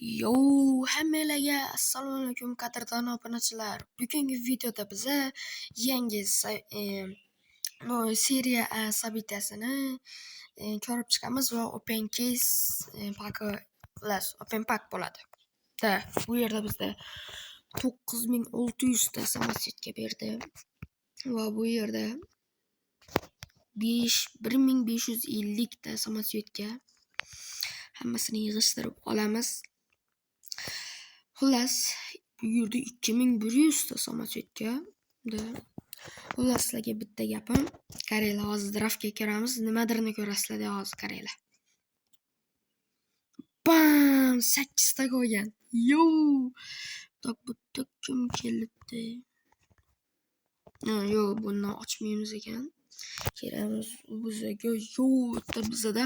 Yo, hammalarga assalomu alaykum qadrdon obunachilar. Bugungi videoda biza yangi seriya A sabitasini ko'rib chiqamiz va open case paki open pack bo'ladi. Bu yerda bizda 9600 ta samosiyetga berdi va bu yerda 1550 ta samosiyetga hammasini yig'ishtirib olamiz. Xullas, bu yerda 2100 ta samosiyetga xullas sizlarga bitta gapim, qaranglar, hozir draftga kiramiz, nimadirni ko'rasizlar hozir qaranglar. Bam! 8 ta qo'ygan. Yo! Bitta kim kelibdi? Yo, buni ochmaymiz ekan. Kiramiz bizga. Yo, bizada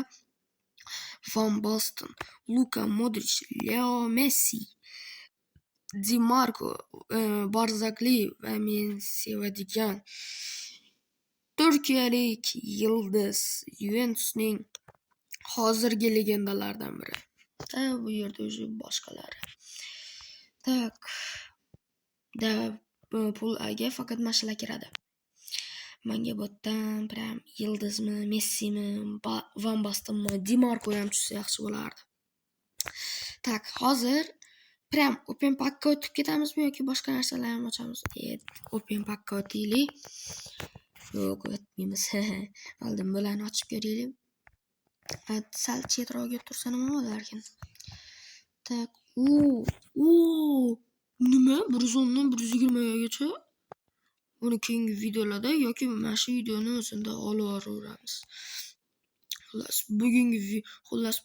Van Basten, Luka Modric, Leo Messi, Di Marco, Barzagli va men sevadigan turkiyalik yıldız Juventusning hozirgi legendalaridan biri. Bu yerda o'zi boshqalari. Pul A'ga faqat mashina kiradi. Menga botdan prям Yıldızmi, Messimi, Van Bastenmi, Di Marco ham tushsa yaxshi bo'lardi. Hozir prям open packga o'tib ketamizmi yoki boshqa narsalar ham ochamiz? Open packga o'taylik. Yo'q, o'tmaymiz. Oldin bularni ochib ko'raylik. Sal chetroqga tursa nima bo'larkin? Nima? 110 dan 120 gacha? Buni keyingi videolarda yoki mana shu videoni o'zida olib boramiz. Xullas,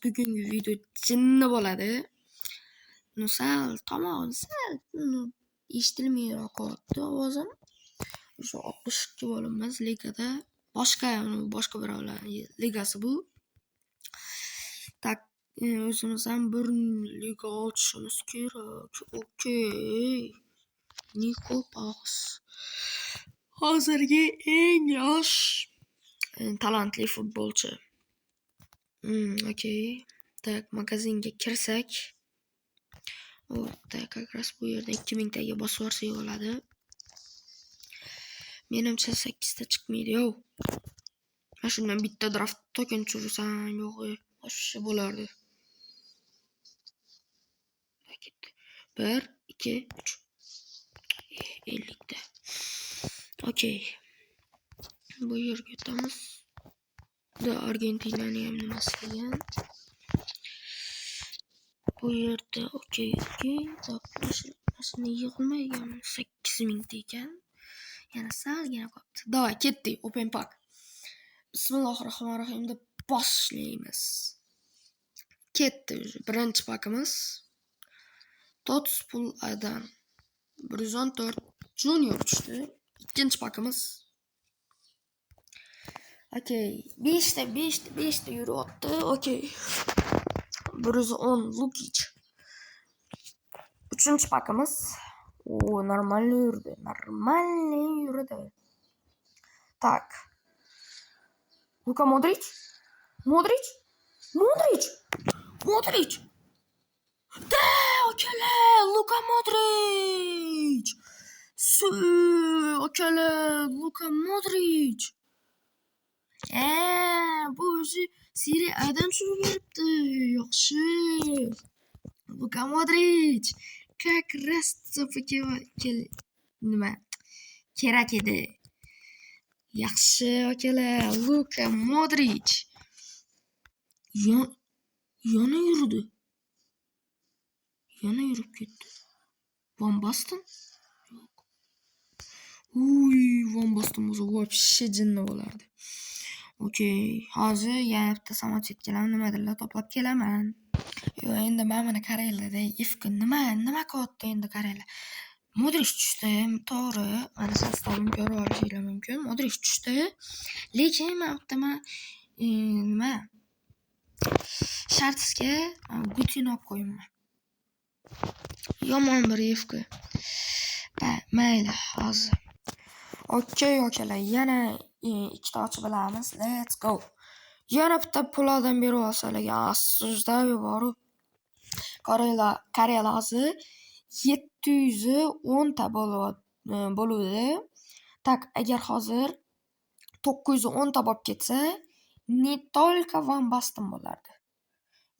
bugungi video jinni bo'ladi. Sal eshitilmayroq qolyapti ovozim. O'sha 62 bo'linmas ligada boshqa birovlarning ligasi bu. O'zimiz ham bir liga ochishimiz kerak. Okey. Nikopas. Hozirgi eng yosh talantli futbolchi. Okey. Magazinga kirsak, как раз bu yerda 2000 taga bosib olsak bo'ladi. Menimcha 8 ta chiqmaydi-yo. Mana shundan bitta draft token tushirsam, yo'q, boshqa bo'lardi. 1 2 3 50 ta. Okey. Bu yerga o'tamiz. Argentinani ham nimasi degan. Bu yerda okey. Mashina yig'ilmagan 8000 ta ekan. Yana salgina qolibdi. Davay, ketdik, open pack. Bismillahirrohmanirrohim deb boshlaymiz. Ketdi. Birinchi pakimiz Tots Pul A'dan 114 Junior tushdi. Ikkinchi pakimiz. Okey, 5 ta yuryapti. Okey. 110 Lukic. Uchinchi pakimiz. Normalniy yurdi. Luka Modric. Luka Modric. Luka Modric. Bu o'zi Serie A'dan tushib beribdi. Yaxshi. Luka Modric. Как раз nima kerak edi. Yaxshi akalar. Luka Modric. Yana yurib ketdi. Van Basten? Yo'q. Van Basten bo'lsa вообще jinni bo'lardi. Okey, hozir yana bitta samosiyetgalar nimadirlar to'plab kelaman. Endi mana qaranglar, ifki nima qilyapti endi qaranglar. Modric tushdi, to'g'ri. Mana sostavini ko'rib olishinglar mumkin. Modric tushdi. Lekin nima shartga Gutin olib qo'yman. Yomon bir ifki. Mayli, hozir. Okey, okalar, yana ikkita ochib bilamiz. Let's go. Yana bitta puldan berib olsalar, asuzda yuborib Koreyalar hozir 710 ta bo'ladi. Tak, agar hozir 910 ta bo'lib ketsa, не только Van Basten bo'lardi.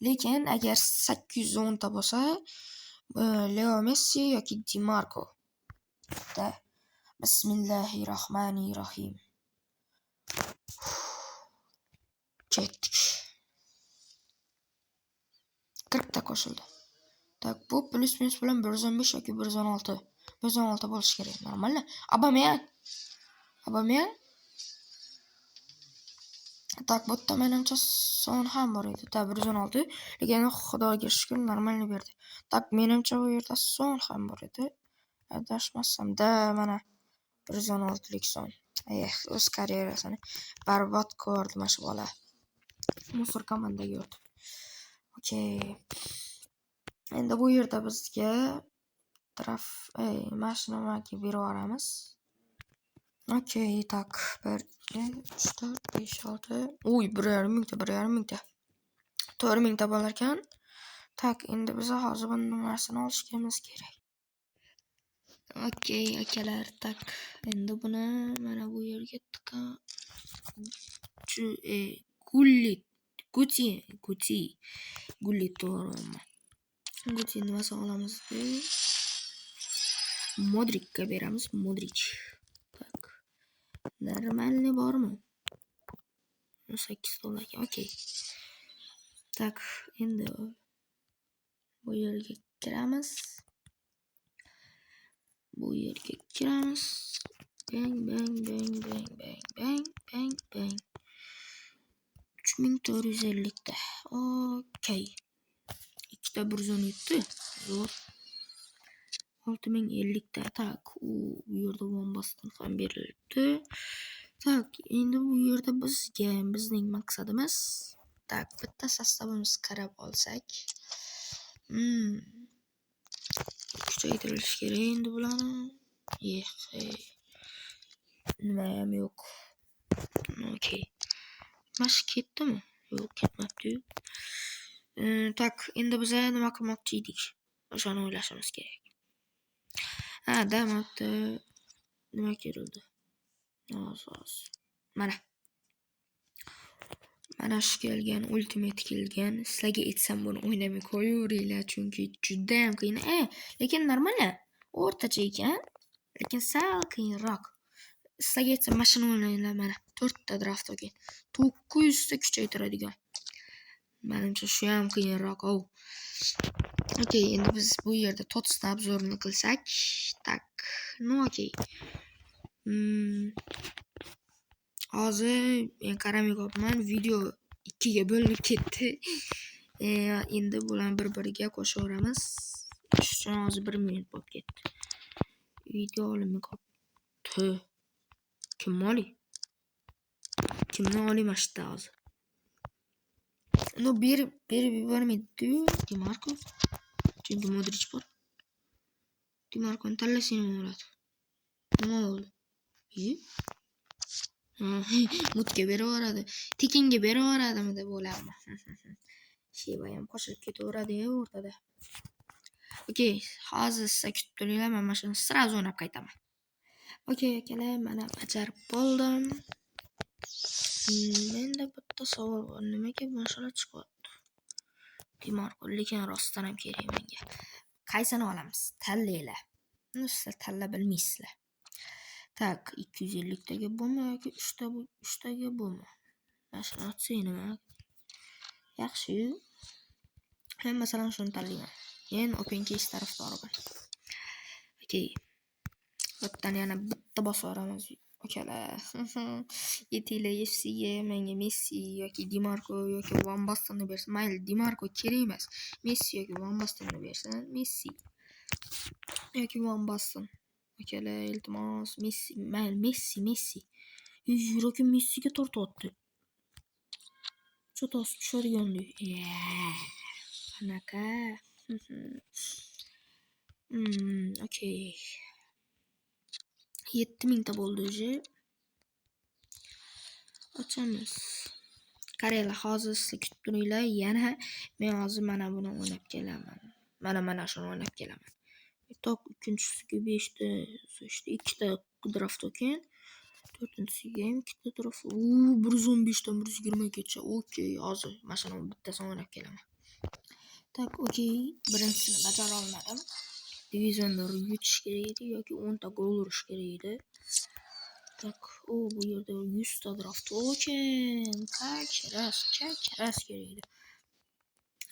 Lekin agar 810 ta bo'lsa, Leo Messi yoki Di Marco. Bismillahirrohmanirrohim. Ketdik. 40 ta qo'shildi. Tak, bu plus minus bilan 115 yoki 116. 116 bo'lishi kerak, normalmi? Abameyang. Tak, bu yerda menimcha son ham bor edi. Tak, 116. Lekin xudoga shukr normalni berdi. Tak, menimcha bu yerda son ham bor edi. Adashmasam-da, mana 116lik son. O'z karyerasini barbod ko'rdi mana shu bola. Musor komandaga o'tdi. Okey. Endi bu yerda bizga mashinamaki berib yuboramiz. Okey, tak. 1 2 3 4 5 6. Uy, 1,5 mingta. 4 mingta bo'lar ekan. Tak, endi biz hozir bu numarasini olishimiz kerak. Okey, akalar, tak. Endi buni mana bu yerga Gullit to'g'rimi? Guti nimasi olamiz deb Modricga beramiz. Modric. Tak. Normalni bormi? 8 dollar. Okey. Tak, endi bu yerga kiramiz. Bang. 3450 ta. Okey. ikkita 117. Zo'r. 6050 ta. Tak, bu yerda Van Basten ham berilibdi. Tak, endi bu yerda bizning maqsadimiz, tak, bitta sostavimizni qarab olsak. Kuchaytirilishi kerak endi bularni. Nima ham yo'q. Okey. Mash ketdimi? Yo'q, ketmabdi. Tak, endi biz nima qilmoqchi edik? O'shani o'ylashimiz kerak. Damabda nima kerildi? Mana shu kelgan, ultimate kelgan. Sizlarga aytsam buni o'ynamay qo'yaveringlar, chunki juda ham qiyin. Lekin normal, o'rtacha ekan, lekin sal qiyinroq. Sizlarga aytsam mashina o'ynanglar, mana 4 ta draft olgan. 900 ta kuchaytiradigan. Menimcha shu ham qiyinroq. Okey, endi biz bu yerda to'ttizta obzorni qilsak, tak, okey. Hozir men qaramay qolibman, video 2 ga bo'linib ketdi. Endi bularni bir-biriga qo'shaveramiz. Shuning hozir 1 minut bo'lib ketdi. Video olinmay qolibdi. Kimni olaman shunda hozir? Berib yubormaydi-ku, Di Marco. Chunki Modric bor. Di Marconi tanlasang nima bo'ladi? Nima bo'ldi? Mutga berib yuboradi. Tekinga berib yuboradimi deb o'ylayapman. Sheba ham qo'shilib ketaveradi-yu o'rtada. Okey, hozir siz kutib turinglar, men mashina sразу o'ynab qaytaman. Okey, akalar, mana bajarib bo'ldim. Menda bitta savol bor. Nimaga mashina chiqyapti? Di Marco, lekin rostdan ham kerak menga. Qaysini olamiz? Tanlaylar. Sizlar tanlab bilmaysizlar. Tak, 250 taga bo'mi yoki 3 taga bo'mi? Mashina atsang nima? Yaxshi. Men masalan shuni tanlayman. Men open case tarafdoriman. Okey. Bittadan yana bitta bosib yuboramiz. Akalar. Yetinglar FC'ga, menga Messi yoki Di Marco yoki Van Bastenni bersin. Mayli, Di Marco kerak emas. Messi yoki Van Bastenni bersin. Messi yoki Van Basten. Akalar, iltimos, Messi, mayli, Messi. Yurakim Messiga tortyapti. Chotasi tushadigandik. Qanaqa? Okey. 7000 ta bo'ldi o'zi. Ochamiz. qaranglar, hozir siz kutib turinglar. Yana men hozir mana buni o'ynab kelaman. Mana shuni o'ynab kelaman. Tok ikkinchisiga 5 ta, 2 ta draft ekan. To'rtinchisiga ham 2 ta draft. 115 dan 120 gacha. Okey, hozir mana shuni bittasini o'ynab kelaman. Tak, okey, birinchisini bajara olmadim. Divizionda yutish kerak edi yoki 10 ta gol urish kerak edi. Tak, bu yerda 100 ta draft ekan. Как раз kerak edi.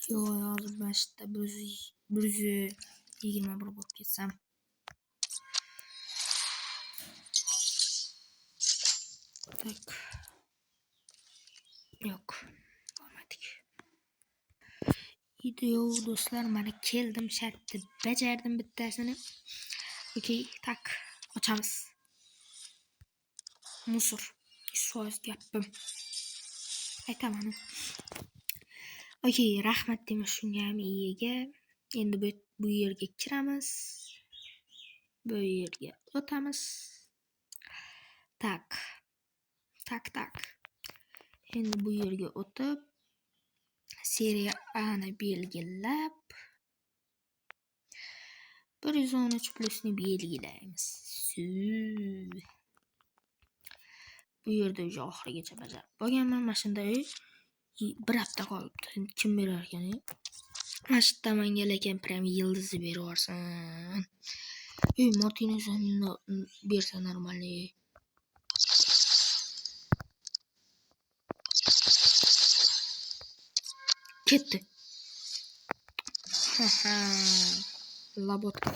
Yo, hozir mana shu yerda 121 bo'lib ketsam. Tak. Yo'q, olmadik. Video do'stlar, mana keldim, shartni bajardim bittasini. Okey, tak, ochamiz. Musor. 100% gapim. Aytaman. Okey, rahmat deymiz shunga ham iyaga. Endi bu yerga kiramiz. Bu yerga o'tamiz. Tak. Endi bu yerga o'tib seriya A ni belgilab 113 plusni belgilaymiz. Bu yerda o'sha oxirigacha bajarib bo'lganman. Mana shunda bir hafta qolibdi. Kim berar ekan? Mana shu yerda menga lekin prям yildizni berib yuborsin. Martinez bersa normalniy. Ketdi. Labotka.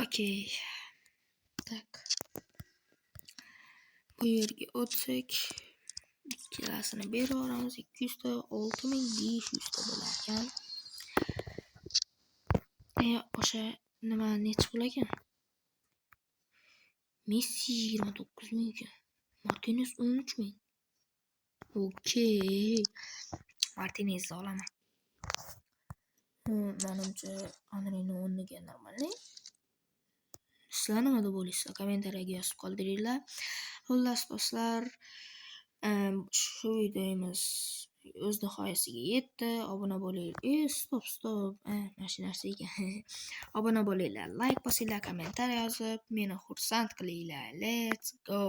Okey. Tak. Bu yerga o'tsak, ikkalasini berib yuboramiz. 200 ta, 6500 ta bo'lar ekan. O'sha nima necha pul ekan? Messi 29 ekan. Martinez 13 ming. Okey. Martinez olaman. Menimcha Anrini o'rniga normalniy. Sizlar nima deb o'ylaysizlar? Kommentariyaga yozib qoldiringlar. Xullas do'stlar, shu videomiz o'z nihoyasiga yetdi. Obuna bo'linglar. Stop. Mana narsa ekan. Obuna bo'linglar, like bosinglar, kommentariy yozib, meni xursand qilinglar. Let's go.